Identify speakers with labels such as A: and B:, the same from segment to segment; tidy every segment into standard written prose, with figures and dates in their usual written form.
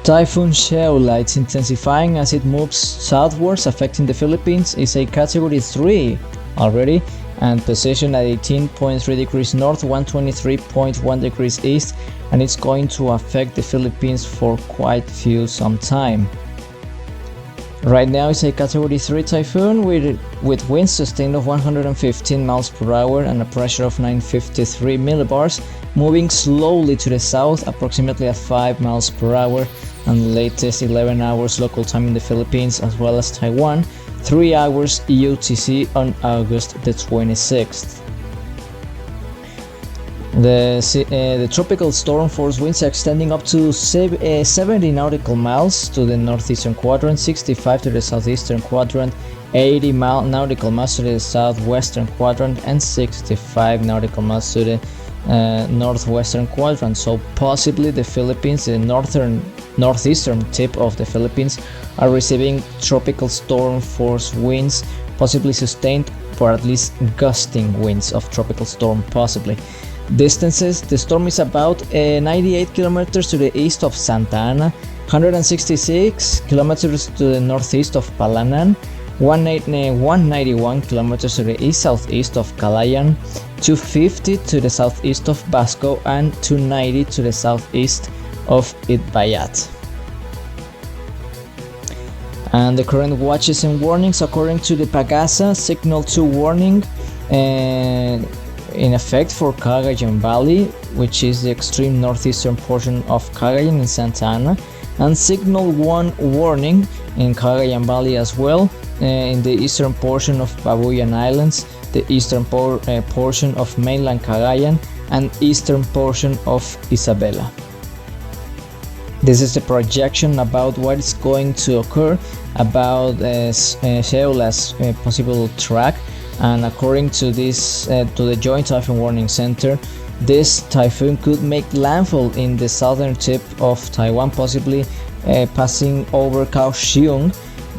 A: Typhoon Saola, it's intensifying as it moves southwards, affecting the Philippines. It's a category 3 already and positioned at 18.3 degrees north, 123.1 degrees east, and it's going to affect the Philippines for quite some time. Right now it's a category 3 typhoon with winds sustained of 115 miles per hour and a pressure of 953 millibars, moving slowly to the south approximately at 5 miles per hour, and the latest 11 hours local time in the Philippines as well as Taiwan, 3 hours UTC on August the 26th. The tropical storm force winds are extending up to 70 nautical miles to the northeastern quadrant, 65 to the southeastern quadrant, 80 nautical miles to the southwestern quadrant, and 65 nautical miles to the northwestern quadrant. So possibly the Philippines, the northeastern tip of the Philippines, are receiving tropical storm force winds, possibly sustained, or at least gusting winds of tropical storm possibly. Distances: the storm is about 98 kilometers to the east of Santa Ana, 166 kilometers to the northeast of Palanan, 191 kilometers to the east-southeast of Calayan, 250 to the southeast of Basco, and 290 to the southeast of Itbayat. And the current watches and warnings according to the Pagasa: signal 2 warning in effect for Cagayan Valley, which is the extreme northeastern portion of Cagayan and Santa Ana, and signal 1 warning in Cagayan Valley as well, in the eastern portion of Babuyan Islands, the eastern portion of mainland Cagayan, and eastern portion of Isabela. This is the projection about what is going to occur about Saola's possible track. And according to this, to the Joint Typhoon Warning Center, this typhoon could make landfall in the southern tip of Taiwan, possibly passing over Kaohsiung.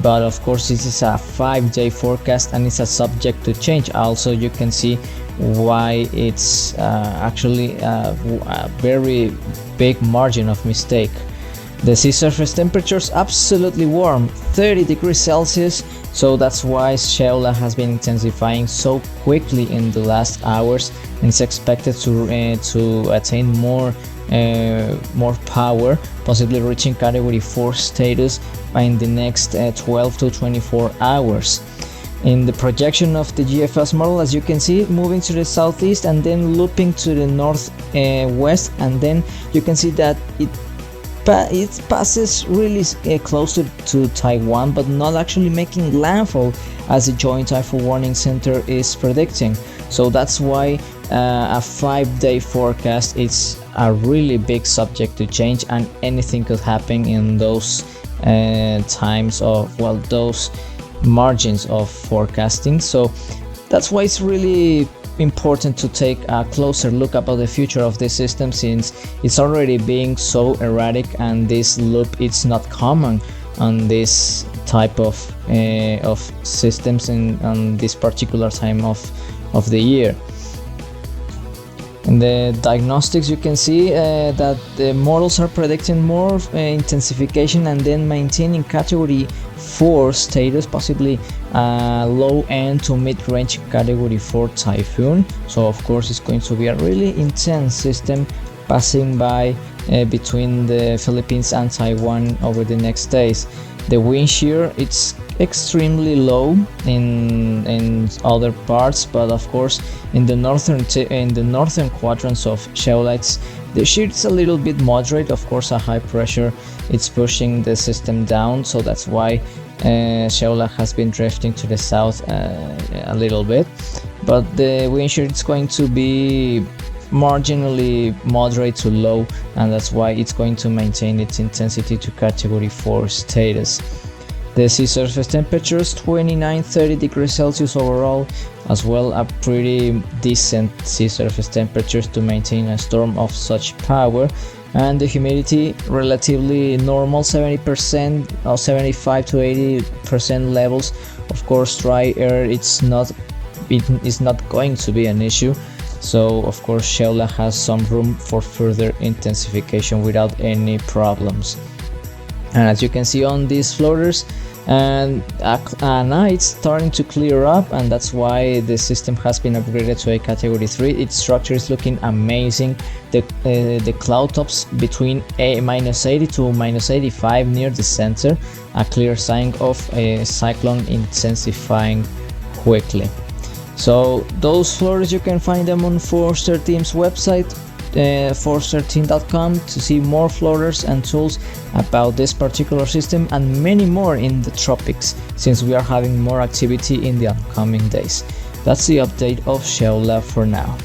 A: But of course, this is a 5-day forecast and it's a subject to change. Also, you can see why it's actually a very big margin of mistake. The sea surface temperatures absolutely warm, 30 degrees Celsius, so that's why Saola has been intensifying so quickly in the last hours, and it's expected to attain more power, possibly reaching category 4 status in the next 12 to 24 hours. In the projection of the GFS model, as you can see, moving to the southeast and then looping to the northwest, and then you can see that it passes really close to Taiwan, but not actually making landfall as the Joint Typhoon Warning Center is predicting. So that's why a 5-day forecast is a really big subject to change, and anything could happen in those times of, well, those margins of forecasting. So that's why it's really important to take a closer look about the future of this system, since it's already being so erratic, and this loop it's not common on this type of systems on this particular time of the year. In the diagnostics, you can see that the models are predicting more intensification and then maintaining category 4 status, possibly low end to mid-range category 4 typhoon. So of course it's going to be a really intense system passing by between the Philippines and Taiwan over the next days. The wind shear, it's extremely low in other parts, but of course in the northern quadrants of Saola, the shear is a little bit moderate. Of course, a high pressure it's pushing the system down, so that's why Saola has been drifting to the south a little bit, but the wind shear is going to be marginally moderate to low, and that's why it's going to maintain its intensity to category 4 status. The sea surface temperatures 29-30 degrees Celsius overall, as well a pretty decent sea surface temperatures to maintain a storm of such power, and the humidity relatively normal, 70% or 75 to 80% levels. Of course, dry air it's not going to be an issue, so of course Saola has some room for further intensification without any problems. And as you can see on these floaters, and now it's starting to clear up, and that's why the system has been upgraded to a category 3. Its structure is looking amazing. The cloud tops between -80 to -85 near the center, a clear sign of a cyclone intensifying quickly. So those floaters, you can find them on Forster Team's website, forsterteam.com, to see more floaters and tools about this particular system, and many more in the tropics, since we are having more activity in the upcoming days. That's the update of Saola for now.